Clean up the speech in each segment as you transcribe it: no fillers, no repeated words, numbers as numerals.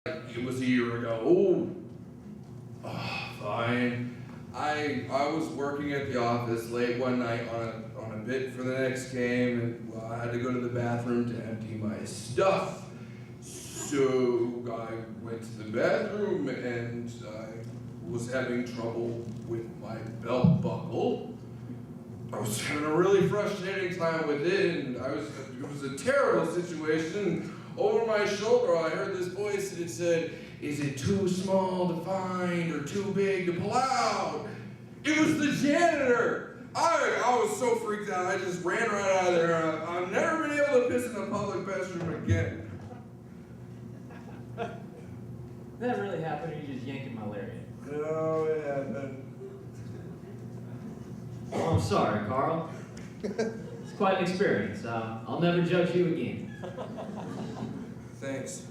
It was a year ago. Oh, fine. I was working at the office late one night on a bit for the next game, and well, I had to go to the bathroom to empty my stuff. So I went to the bathroom, and I was having trouble with my belt buckle. I was having a really frustrating time with it, and it was a terrible situation. Over my shoulder, I heard this voice, and it said, "Is it too small to find or too big to pull out?" It was the janitor. I was so freaked out, I just ran right out of there. I've never been able to piss in a public restroom again. That really happened, or you just yanking my lariat? No, it happened. Oh, I'm sorry, Carl. It's quite an experience. I'll never judge you again. Thanks.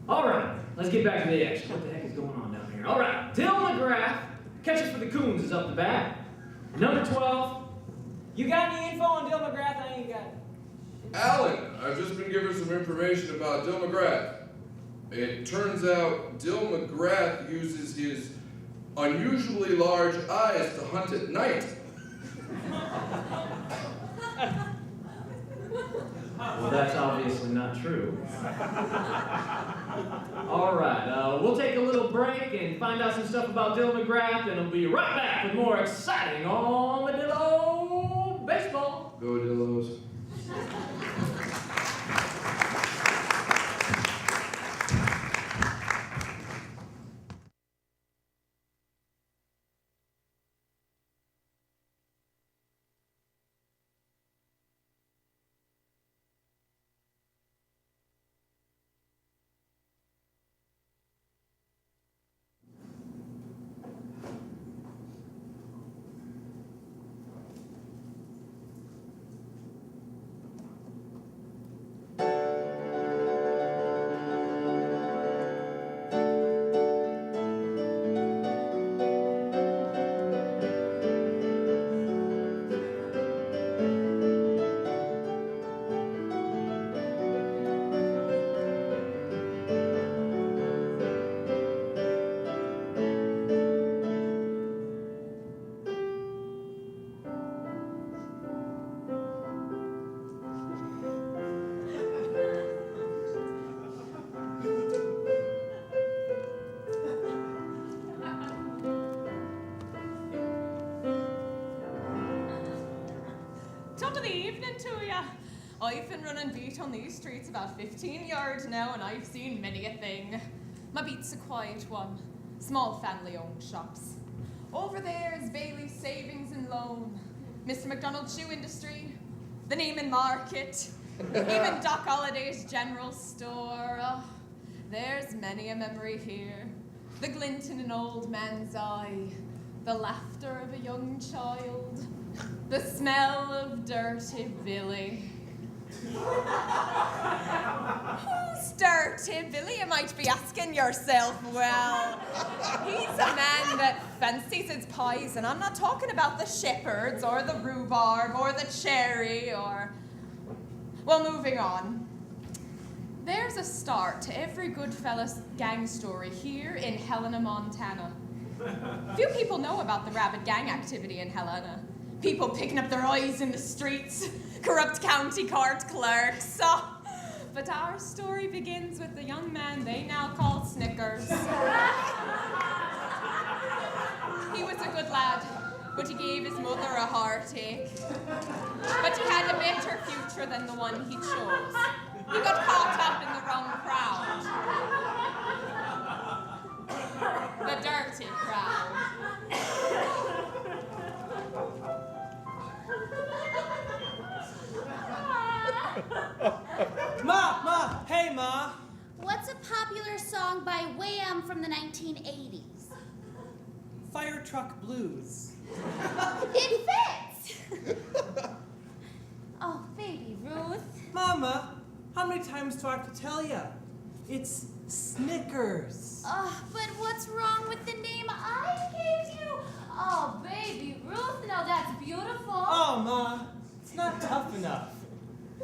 All right, let's get back to the action. What the heck is going on down here? All right, Dill McGrath, catches for the Coons, is up the bat. Number 12. You got any info on Dill McGrath? I ain't got it. Alan, I've just been given some information about Dill McGrath. It turns out Dill McGrath uses his unusually large eyes to hunt at night. Well, that's obviously not true. All right, we'll take a little break and find out some stuff about Dill McGrath, and we'll be right back with more exciting on the Dillo Baseball. Go Dillos. Top of the evening to ya. I've been running beat on these streets about 15 yards now, and I've seen many a thing. My beat's a quiet one. Small family-owned shops. Over there is Bailey's Savings and Loan, Mr. McDonald's Shoe Industry, the Neiman Market, even Doc Holliday's General Store. Oh, there's many a memory here. The glint in an old man's eye, the laughter of a young child, the smell of dirty Billy. Who's Dirty Billy, you might be asking yourself? Well, he's a man that fancies his pies, and I'm not talking about the shepherds or the rhubarb or the cherry or... Well, moving on. There's a start to every Goodfellas gang story here in Helena, Montana. Few people know about the rabid gang activity in Helena. People picking up their eyes in the streets, corrupt county court clerks. Oh, but our story begins with the young man they now call Snickers. He was a good lad, but he gave his mother a heartache. But he had a better future than the one he chose. He got caught up in the wrong crowd. The dirty crowd. Ma! Hey, Ma! What's a popular song by Wham from the 1980s? Fire Truck Blues. It fits! Oh, baby Ruth. Mama, how many times do I have to tell ya? It's Snickers. But what's wrong with the name I gave you? Oh, baby Ruth, now that's beautiful. Oh, Ma, it's not tough enough.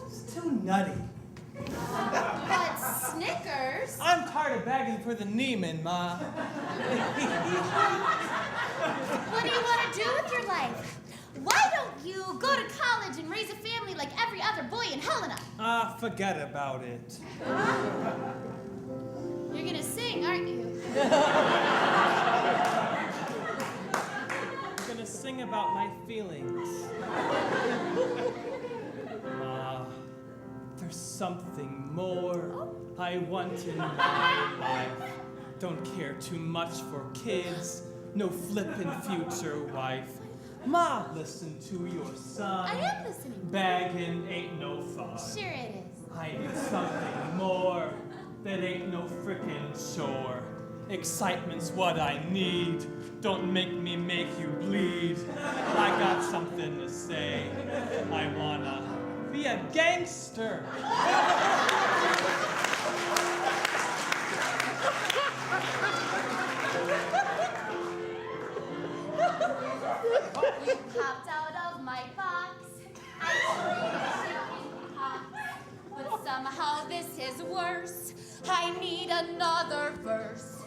It's too nutty. But Snickers? I'm tired of begging for the Neiman, Ma. What do you want to do with your life? Why don't you go to college and raise a family like every other boy in Helena? Forget about it. You're gonna sing, aren't you? I'm gonna sing about my feelings. There's something more I want in my life. Don't care too much for kids. No flippin' future wife. Ma, listen to your son. I am listening. Begging ain't no fun. Sure it is. I need something more that ain't no frickin' chore. Excitement's what I need. Don't make me make you bleed. I got something to say. I wanna be a gangster. You popped out of my box. I treated you in pox. But somehow this is worse. I need another verse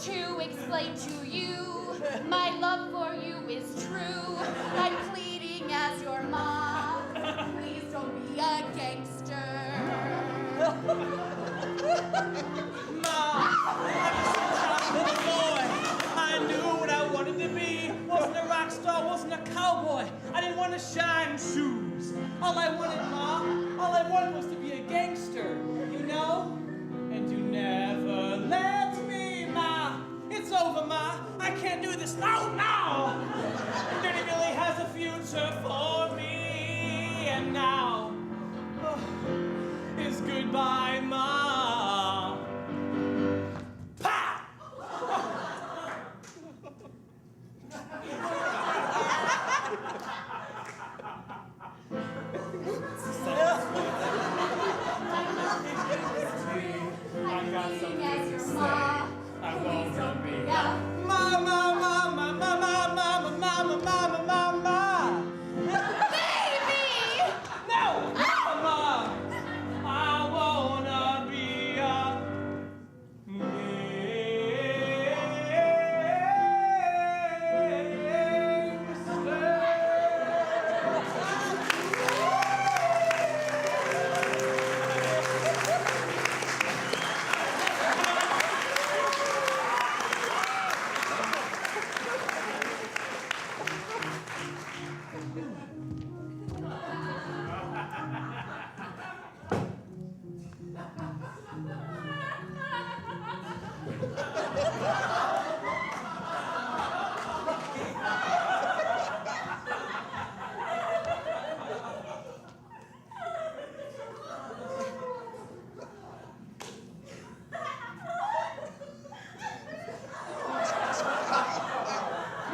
to explain to you my love for you is true. I'm pleading as your mom. Please don't be a gangster. Ma, I'm just a little boy. I knew what I wanted to be. Wasn't a rock star, wasn't a cowboy. I didn't want to shine shoes. All I wanted, Ma, all I wanted was to be a gangster, you know? And you never let me, Ma. It's over, Ma. I can't do this. No, no. Dirty Billy has a future for me. And now is goodbye, Ma. Pow! I got something to say. I wanna be mama, mama, mama, mama, mama, mama, mama. Baby! No, mama. I wanna be a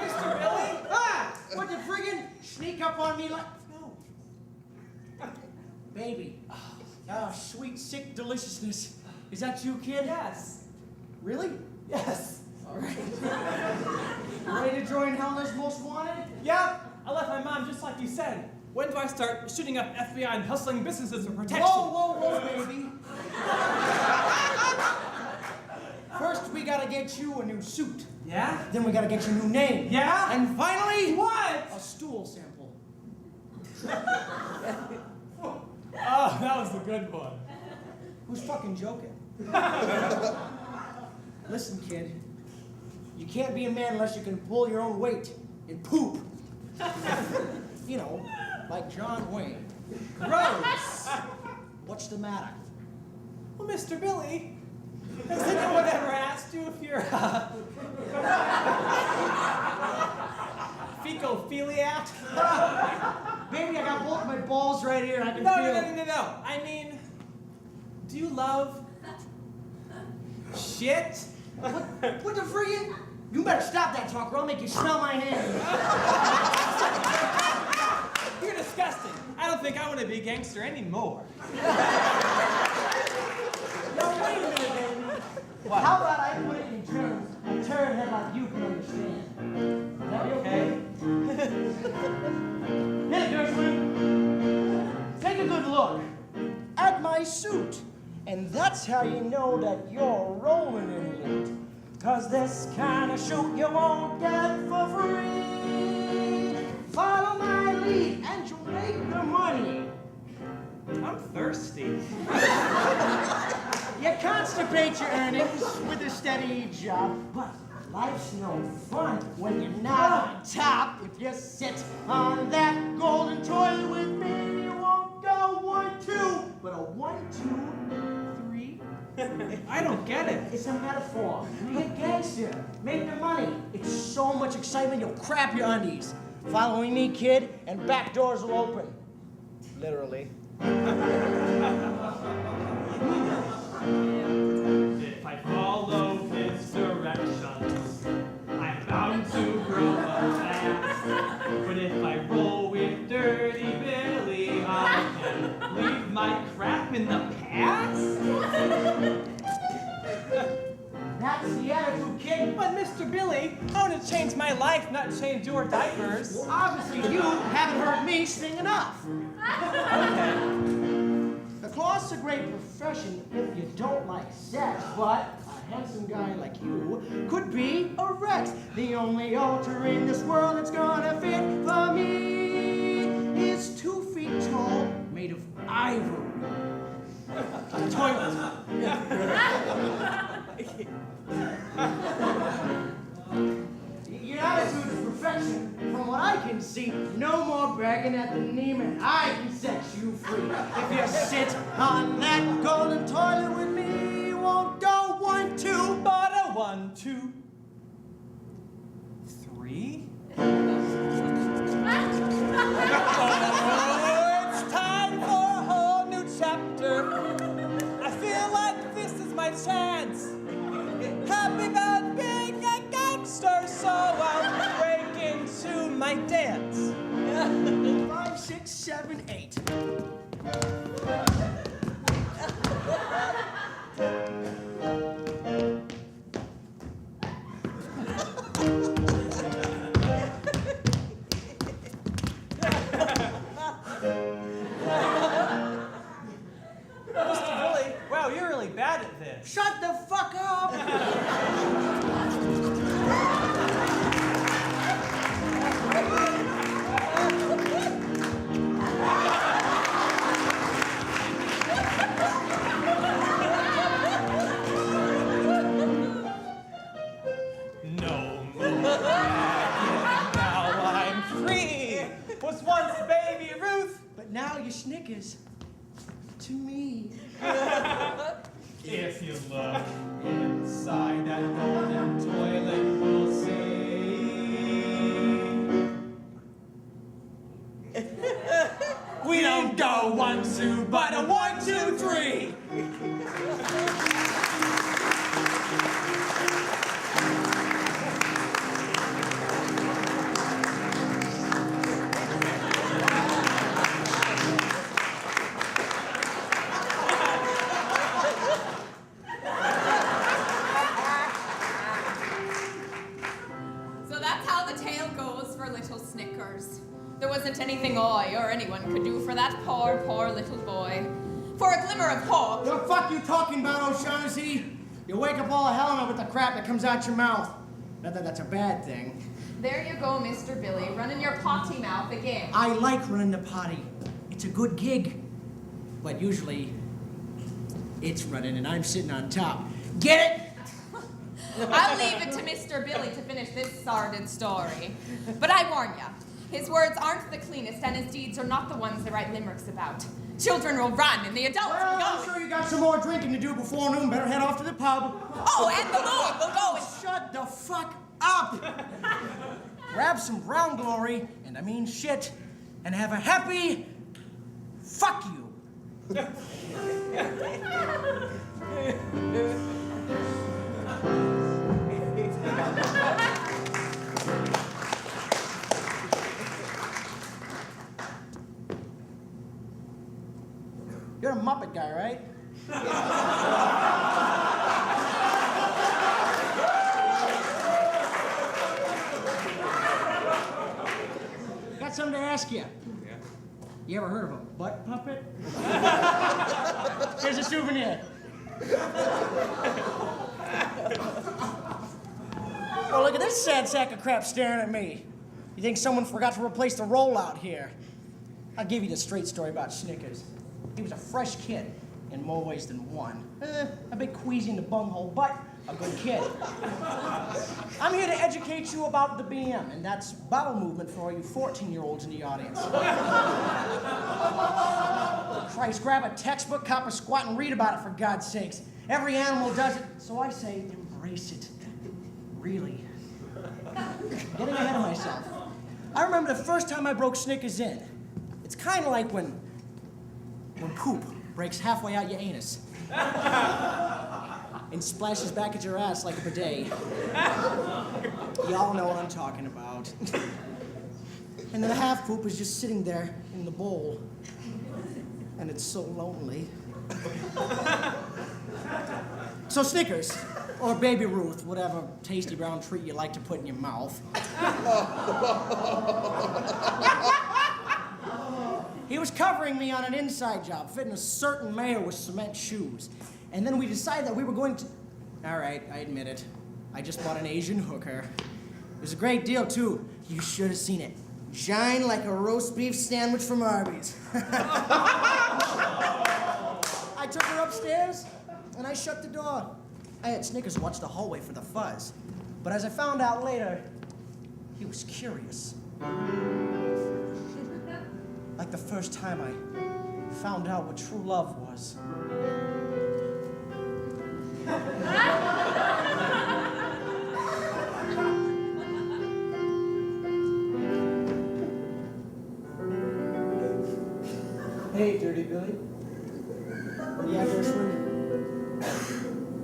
Mr. Billy? What the friggin' sneak up on me like... No. Baby. Oh, sweet, sick deliciousness. Is that you, kid? Yes. Really? Yes. All right. Ready to join Helena's Most Wanted? Yep. I left my mom just like you said. When do I start shooting up FBI and hustling businesses for protection? Whoa, whoa, whoa, baby. First, we gotta get you a new suit. Yeah? Then we gotta get you a new name. Yeah? And finally... What? A stool sample. Oh, that was a good one. Who's fucking joking? Listen, kid. You can't be a man unless you can pull your own weight and poop. You know, like John Wayne. Gross! What's the matter? Well, Mr. Billy, has anyone ever asked you if you're fecophiliac? Baby, I got both my balls right here. I can No. I mean, do you love shit? What the friggin'? You better stop that talk or I'll make you smell my hands. You're disgusting. I don't think I want to be a gangster anymore. Now, wait a minute, baby. What? How about I put it in terms a turd head like you can understand? Would that be okay? Hey, Gershwin. Take a good look at my suit. And that's how you know that you're rolling in it. 'Cause this kind of shoot you won't get for free. Follow my lead and you'll make the money. I'm thirsty. You constipate your earnings with a steady job, but life's no fun when you're not on top. If you sit on that golden toilet with me, you won't go 1, 2, but a 1, 2, 3. I don't get it. It's a metaphor. Get gangster. Make the money. It's so much excitement you'll crap your undies. Following me, kid, and back doors will open. Literally. If I follow his directions, I'm bound to grow up fast. But if I roll with Dirty Billy, I can leave my crap in the past. That's the attitude, kid. But Mr. Billy, I want to change my life, not change your diapers. Well, obviously you haven't heard me sing enough. Okay. The cloth's a great profession if you don't like sex, but a handsome guy like you could be a Rex. The only altar in this world that's gonna fit for me is 2 feet tall, made of ivory. Toilet. Your attitude is perfection. From what I can see, no more bragging at the Neiman. I can set you free. If you sit on that golden toilet with me, you won't go 1, 2, But a 1, 2, 3. Oh, it's time for a whole new chapter. I feel like this is my chance. Happy about being a gangster, so I'll break into my dance. 5, 6, 7, 8. Mr. Billy, wow, you're really bad at this. Shut the fuck up! No more bragging, now I'm free. Was once baby Ruth. But now you Snickers to me. If you look inside that golden toilet, you'll see. We don't go 1, 2, but a 1, 2, 3. So that's how the tale goes for little Snickers. There wasn't anything I or anyone could do for that poor, poor little boy. For a glimmer of hope. What the fuck you talking about, O'Shaughnessy? You wake up all Helena with the crap that comes out your mouth. Not that that's a bad thing. There you go, Mr. Billy, running your potty mouth again. I like running the potty. It's a good gig. But usually, it's running and I'm sitting on top. Get it? I'll leave it to Mr. Billy to finish this sordid story. But I warn ya, his words aren't the cleanest and his deeds are not the ones they write limericks about. Children will run and the adults Well, will I'm go. sure you got some more drinking to do before noon. Better head off to the pub. Oh, and the Lord will go and... Shut the fuck up! Grab some brown glory, and I mean shit, and have a happy fuck you. You're a Muppet guy, right? Got something to ask you. Yeah. You ever heard of a butt puppet? Here's a souvenir. Well, look at this sad sack of crap staring at me. You think someone forgot to replace the rollout here? I'll give you the straight story about Snickers. He was a fresh kid in more ways than one. A bit queasy in the bunghole, but a good kid. I'm here to educate you about the BM, and that's bowel movement for all you 14-year-olds in the audience. Christ, grab a textbook, cop a squat, and read about it, for God's sakes. Every animal does it, so I say embrace it. Really. Getting ahead of myself. I remember the first time I broke Snickers in. It's kind of like when poop breaks halfway out your anus and splashes back at your ass like a bidet. Y'all know what I'm talking about. And then a half poop is just sitting there in the bowl, and it's so lonely. So Snickers, or Baby Ruth, whatever tasty brown treat you like to put in your mouth. He was covering me on an inside job, fitting a certain mayor with cement shoes. And then we decided that we were going to... All right, I admit it. I just bought an Asian hooker. It was a great deal, too. You should have seen it. Shine like a roast beef sandwich from Arby's. I took her upstairs, and I shut the door. I had Snickers watch the hallway for the fuzz. But as I found out later, he was curious. Like the first time I found out what true love was. Hey, Dirty Billy. Yeah, Gershwin?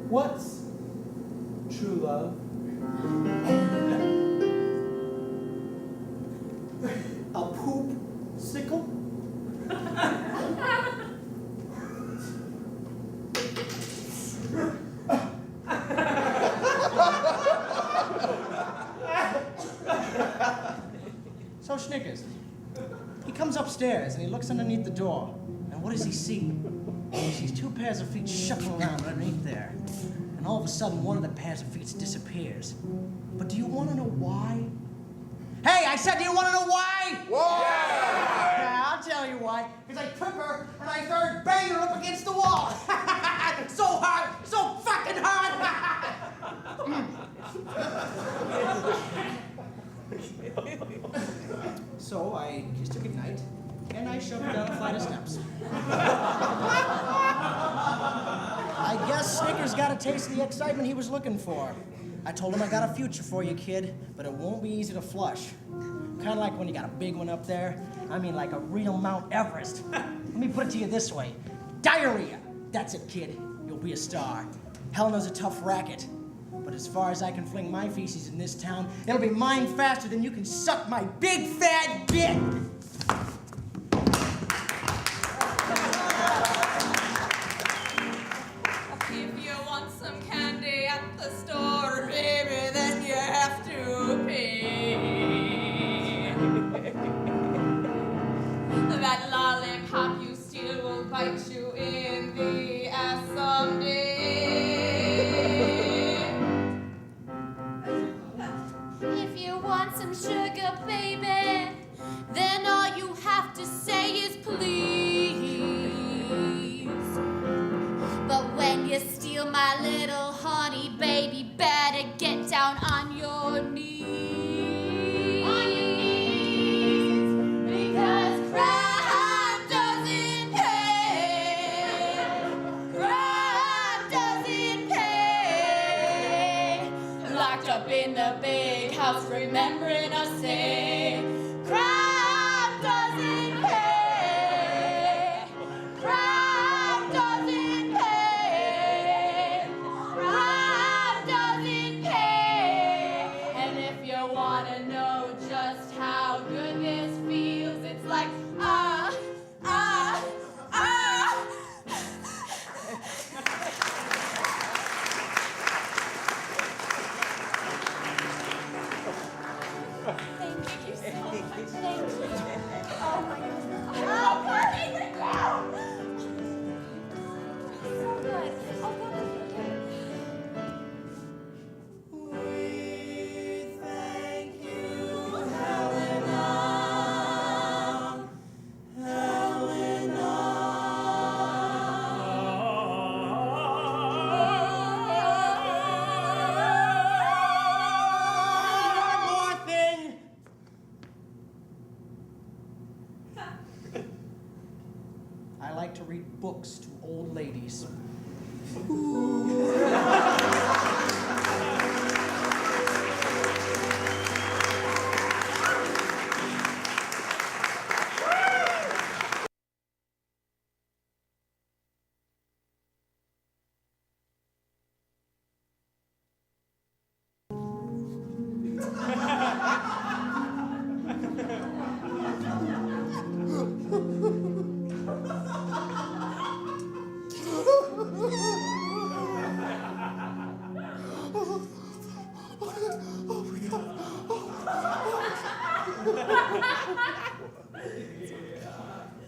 What's true love? A poop sickle? So Snickers, he comes upstairs and he looks underneath the door. And what does he see? He sees two pairs of feet shuffling around underneath there. And all of a sudden, one of the pairs of feet disappears. But do you want to know why? Hey, I said, do you want to know why? Why? Yeah, I'll tell you why. Because I took her and I started banging her up against the wall. So hard, so fucking hard. So I kissed her goodnight, and I shoved her down a flight of steps. I guess Snickers got a taste of the excitement he was looking for. I told him I got a future for you, kid, but it won't be easy to flush. Kind of like when you got a big one up there. I mean, like a real Mount Everest. Let me put it to you this way. Diarrhea. That's it, kid. You'll be a star. Helena's a tough racket. But as far as I can fling my feces in this town, it'll be mine faster than you can suck my big fat dick. If you want some candy at the store, baby, then you have to pay. That lollipop you steal will bite you in the ass someday. If you want some sugar, baby, then all you have to say is please. But when you steal my little honey, baby, better get down on your knees. On your knees. Because crime doesn't pay. Crime doesn't pay. Locked up in the big house, remembering us say, crime doesn't pay. Crime doesn't pay. Crime doesn't pay. And if you want to know just how good this feels, it's like, ah, ah, ah. Thank you so much. Thank you. Oh my goodness. books to old ladies.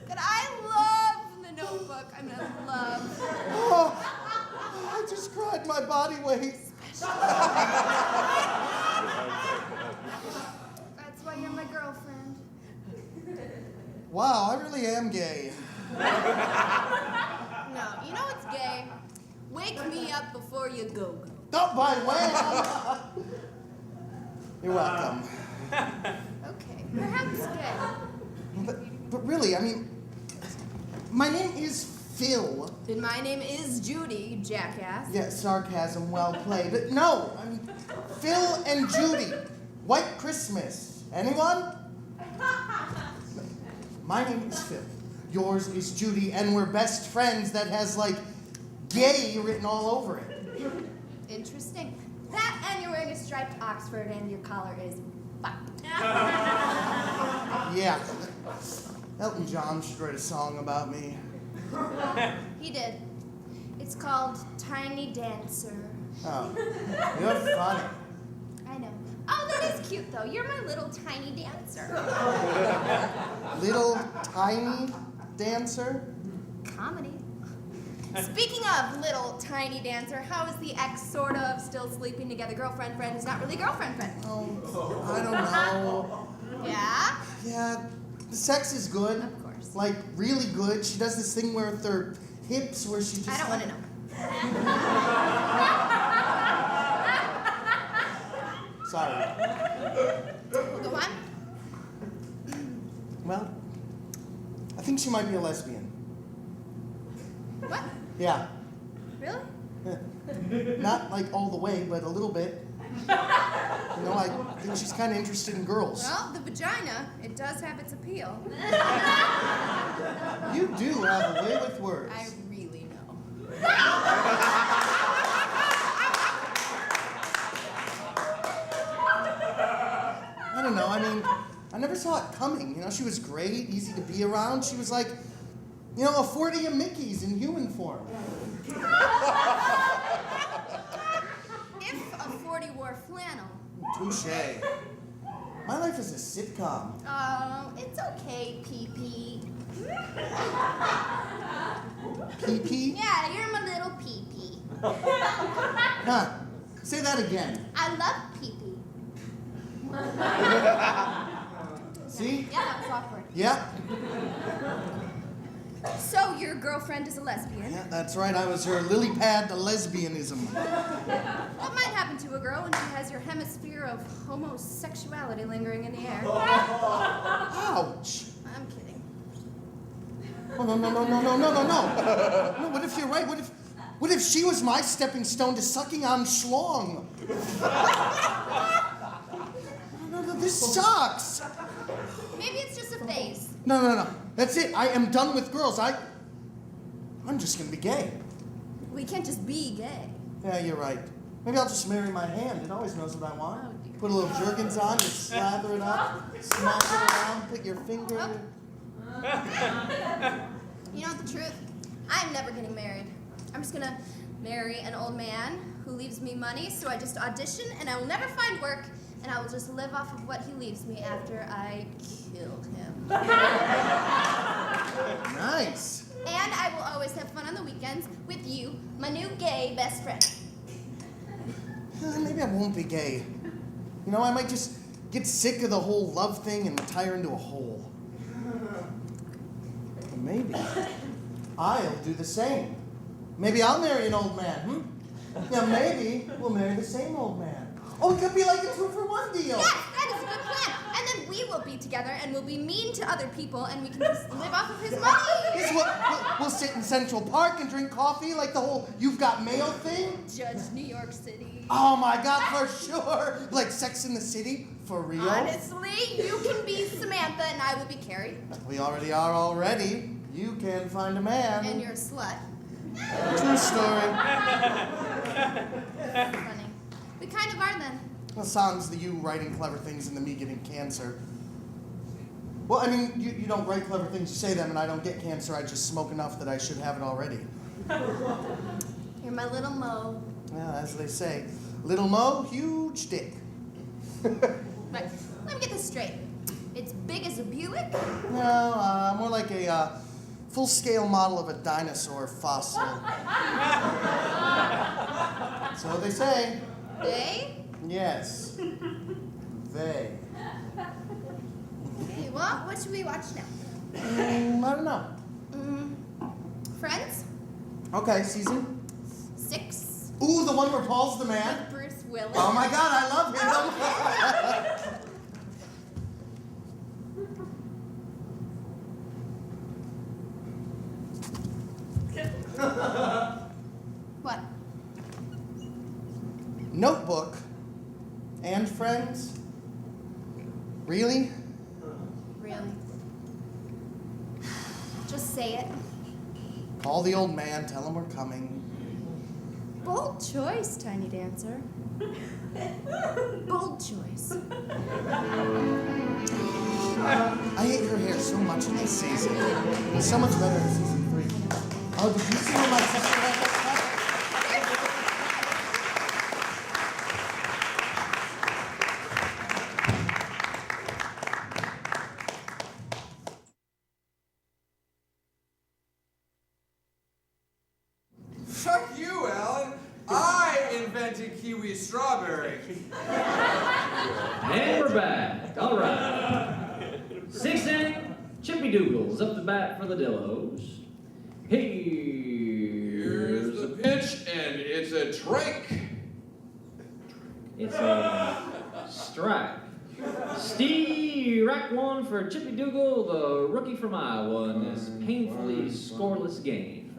But I love the Notebook. I mean, I love. Oh, I just cried my body weight. That's why you're my girlfriend. Wow, I really am gay. No, you know what's gay? Wake me up before you go. Not by way. You're welcome. Okay, perhaps gay. But really, I mean, my name is Phil. And my name is Judy, jackass. Yeah, sarcasm, well played. But no, I mean, Phil and Judy. White Christmas. Anyone? My name is Phil. Yours is Judy, and we're best friends that has, like, gay written all over it. Interesting. That, and you're wearing a striped Oxford, and your collar is fucked. Yeah. Elton John should write a song about me. He did. It's called Tiny Dancer. Oh, you're funny. I know. Oh, that is cute, though. You're my little tiny dancer. Little tiny dancer? Comedy. Speaking of little tiny dancer, how is the ex sort of still sleeping together girlfriend friend who's not really girlfriend friend? Oh, I don't know. Yeah? Yeah, the sex is good. Of course. Like, really good. She does this thing where with her hips where she just... I don't want to know. Sorry. Well, go on. Well, I think she might be a lesbian. What? Yeah. Really? Not like all the way, but a little bit. You know, I think she's kind of interested in girls. Well, the vagina, it does have its appeal. You do have a way with words. I really know. I don't know, I mean, I never saw it coming. You know, she was great, easy to be around. She was like, you know, a 40 of Mickeys in human form. If a 40 wore flannel. Touche. My life is a sitcom. Oh, it's okay, pee-pee. Pee-pee? Yeah, you're my little pee-pee. Huh. Say that again. I love pee-pee. See? Yeah, that was awkward. Yeah. So your girlfriend is a lesbian. Yeah, that's right. I was her lily pad to lesbianism. What might happen to a girl when she has your hemisphere of homosexuality lingering in the air? Ouch. I'm kidding. Oh, no. No, what if you're right? What if she was my stepping stone to sucking on schlong? No, this sucks. Maybe it's just a phase. No. That's it. I am done with girls. I'm just gonna be gay. We can't just be gay. Yeah, you're right. Maybe I'll just marry my hand. It always knows what I want. Oh, dear. Put a little Jergens on, you slather it up, smack it around, put your finger. You know the truth? I'm never getting married. I'm just gonna marry an old man who leaves me money, so I just audition and I will never find work, and I will just live off of what he leaves me after I kill him. Nice. And I will always have fun on the weekends with you, my new gay best friend. Maybe I won't be gay. You know, I might just get sick of the whole love thing and retire into a hole. Or maybe I'll do the same. Maybe I'll marry an old man, Yeah, maybe we'll marry the same old man. Oh, it could be like a 2-for-1 deal. Yes, that is a good plan. And then we will be together and we'll be mean to other people and we can just live off of his money. Yes, we'll sit in Central Park and drink coffee like the whole You've Got Mail thing. Judge New York City. Oh my God, for sure. Like Sex in the City, for real. Honestly, you can be Samantha and I will be Carrie. We already are already. You can find a man. And you're a slut. True story. Funny. We kind of are then. Well, sans the you writing clever things and the me getting cancer. Well, I mean, you don't write clever things, you say them, and I don't get cancer. I just smoke enough that I should have it already. You're my little Mo. Well, as they say, little Mo, huge dick. Right. Let me get this straight. It's big as a Buick? No, more like a full-scale model of a dinosaur fossil. So they say. They? Yes. They. Okay, well, what should we watch now? I don't know. Friends? Okay, season. 6. Ooh, the one where Paul's the man. With Bruce Willis. Oh my God, I love him. What? Notebook and Friends? Really? Really? Just say it. Call the old man, tell him we're coming. Bold choice, Tiny Dancer. Bold choice. I hate her hair so much in this season. It's so much better in season 3. Oh, did you see what my sister had this time? Fuck you, Alan. I invented kiwi strawberry. And we're back. All right. 6th inning, Chippy Doodle's up the bat for the Dillos. Here's the pitch, and it's a trike. It's a strike. Steve rack one for Chippy Dougal, the rookie from Iowa, in this painfully scoreless game.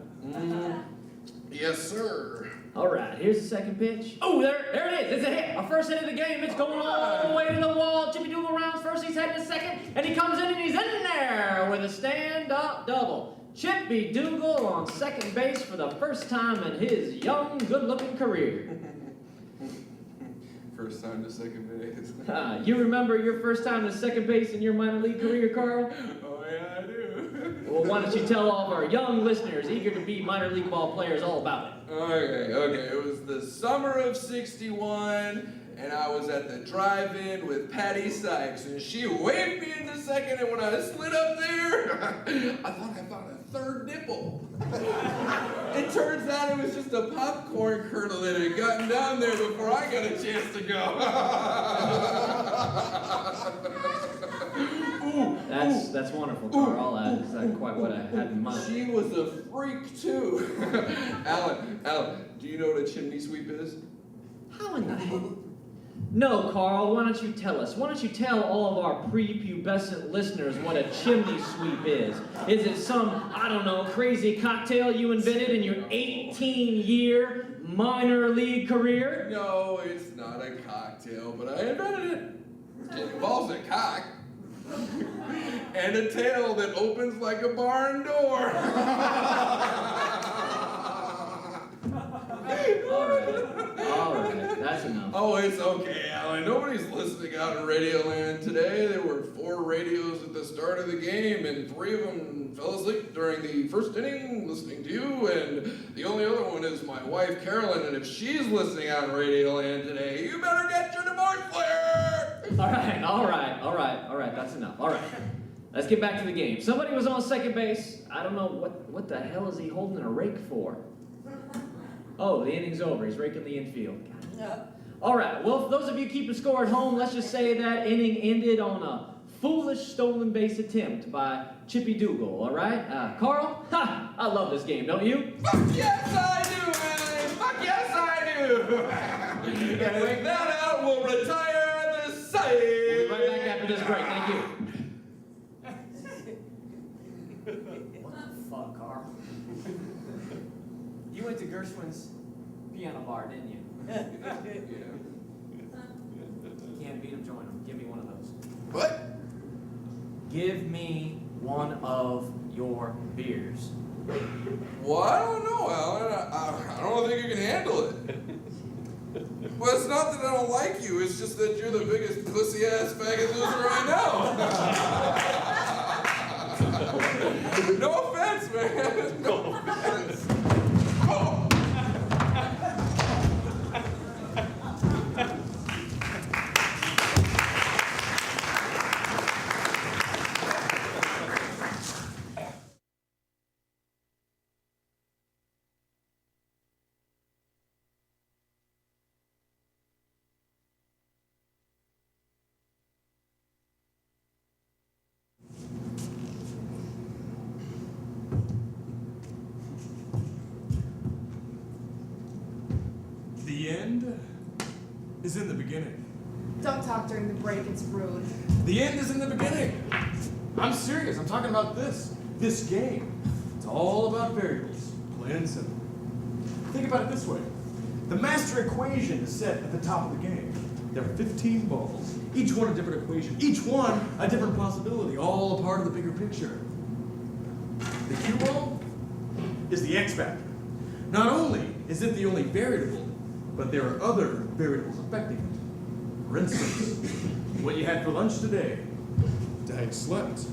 Yes, sir. All right, here's the second pitch. Oh, there it is. It's a hit. Our first hit of the game. It's going all the way to the wall. Chippy Dougal rounds first. He's heading to second, and he comes in and he's in there with a stand-up double. Chippy Dougal on second base for the first time in his young, good-looking career. First time to second base. You remember your first time to second base in your minor league career, Carl? Oh, yeah, I do. Well, why don't you tell all of our young listeners eager to be minor league ball players all about it? Okay. It was the summer of '61, and I was at the drive-in with Patty Sykes, and she waved me into second, and when I slid up there, I thought I found a third nipple. It turns out it was just a popcorn kernel that had gotten down there before I got a chance to go. That's wonderful, Carl. That's not quite what I had in mind. She was a freak, too. Alan, do you know what a chimney sweep is? How in the hell? No, Carl, why don't you tell us? Why don't you tell all of our prepubescent listeners what a chimney sweep is? Is it some, I don't know, crazy cocktail you invented in your 18-year minor league career? No, it's not a cocktail, but I invented it. It involves a cock and a tail that opens like a barn door. All right, that's enough. Oh, it's okay, Alan. Nobody's listening out in Radioland today. There were 4 radios at the start of the game, and 3 of them fell asleep during the first inning listening to you, and the only other one is my wife, Carolyn, and if she's listening out in Radioland today, you better get your divorce lawyer! All right, that's enough. All right, let's get back to the game. Somebody was on second base. I don't know, what the hell is he holding a rake for? Oh, the inning's over. He's raking the infield. All right, well, for those of you keeping score at home, let's just say that inning ended on a foolish stolen base attempt by Chippy Dougal, all right? Carl? Ha! I love this game, don't you? Fuck yes, I do, man! Fuck yes, I do! And with that out, I will retire the same. We'll be right back after this break. Thank you. What the fuck, Carl? You went to Gershwin's piano bar, didn't you? Can't beat him, join him. Give me one of those. What? Give me one of your beers. Well, I don't know, Alan. I don't think you can handle it. Well, it's not that I don't like you. It's just that you're the biggest pussy-ass faggot loser I know. No offense, man. No offense. Oh. The end is in the beginning. Don't talk during the break, it's rude. The end is in the beginning. I'm serious. I'm talking about this game. It's all about variables, plain and simple. Think about it this way. The master equation is set at the top of the game. There are 15 balls, each one a different equation, each one a different possibility, all a part of the bigger picture. The cue ball is the X factor. Not only is it the only variable, but there are other variables affecting it. For instance, what you had for lunch today, to how you slept,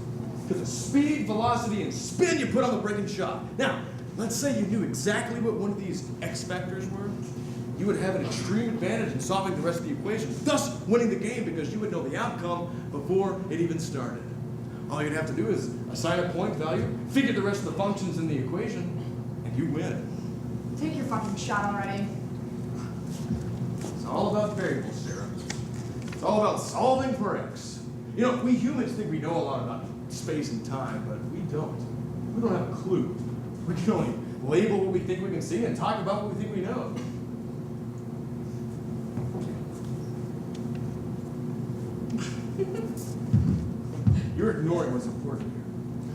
to the speed, velocity, and spin you put on the breaking shot. Now, let's say you knew exactly what one of these X factors were. You would have an extreme advantage in solving the rest of the equation, thus winning the game because you would know the outcome before it even started. All you'd have to do is assign a point value, figure the rest of the functions in the equation, and you win. Take your fucking shot already. It's all about variables, Sarah. It's all about solving for X. You know, we humans think we know a lot about space and time, but we don't. We don't have a clue. We can only label what we think we can see and talk about what we think we know. You're ignoring what's important here.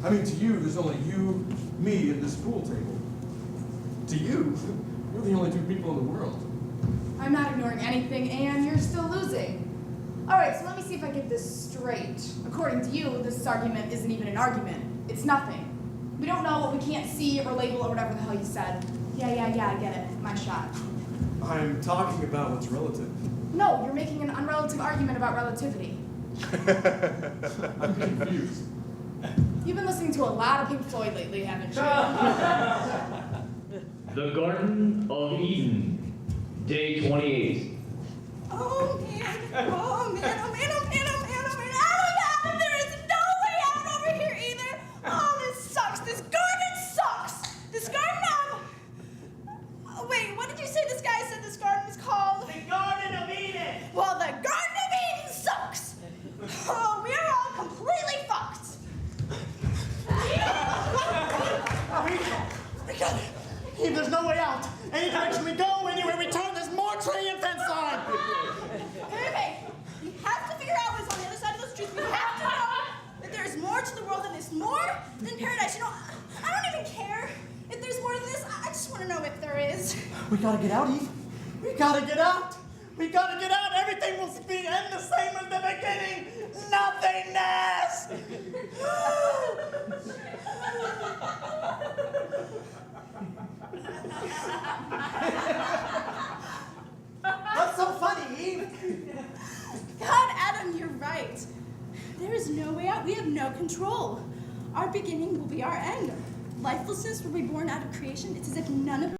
I mean, to you, there's only you, me, and this pool table. To you, you're the only two people in the world. I'm not ignoring anything, and you're still losing. Alright, so let me see if I get this straight. According to you, this argument isn't even an argument. It's nothing. We don't know what we can't see or label or whatever the hell you said. Yeah, I get it. My shot. I'm talking about what's relative. No, you're making an unrelative argument about relativity. I'm confused. You've been listening to a lot of Pink Floyd lately, haven't you? The Garden of Eden, day 28. Oh man, oh man, oh man, oh man, oh man, oh man. Oh my god, there is no way out over here either. Oh, this sucks. This garden sucks. This garden, oh, wait, what did you say this guy said this garden was called? The Garden of Eden. Well, the Garden of Eden sucks. Oh, we're all completely fucked. We got it. Eve, there's no way out. Any direction we go, anywhere we turn, there's more tree and fence line. Okay, we have to figure out what's on the other side of those trees. We have to know that there's more to the world than this, more than paradise. You know, I don't even care if there's more than this. I just want to know if there is. We gotta get out, Eve. We gotta get out. We gotta get out. Everything will end the same as the beginning. Nothingness. What's so funny, Eve? God, Adam, you're right. There is no way out. We have no control. Our beginning will be our end. Lifelessness will be born out of creation. It's as if none of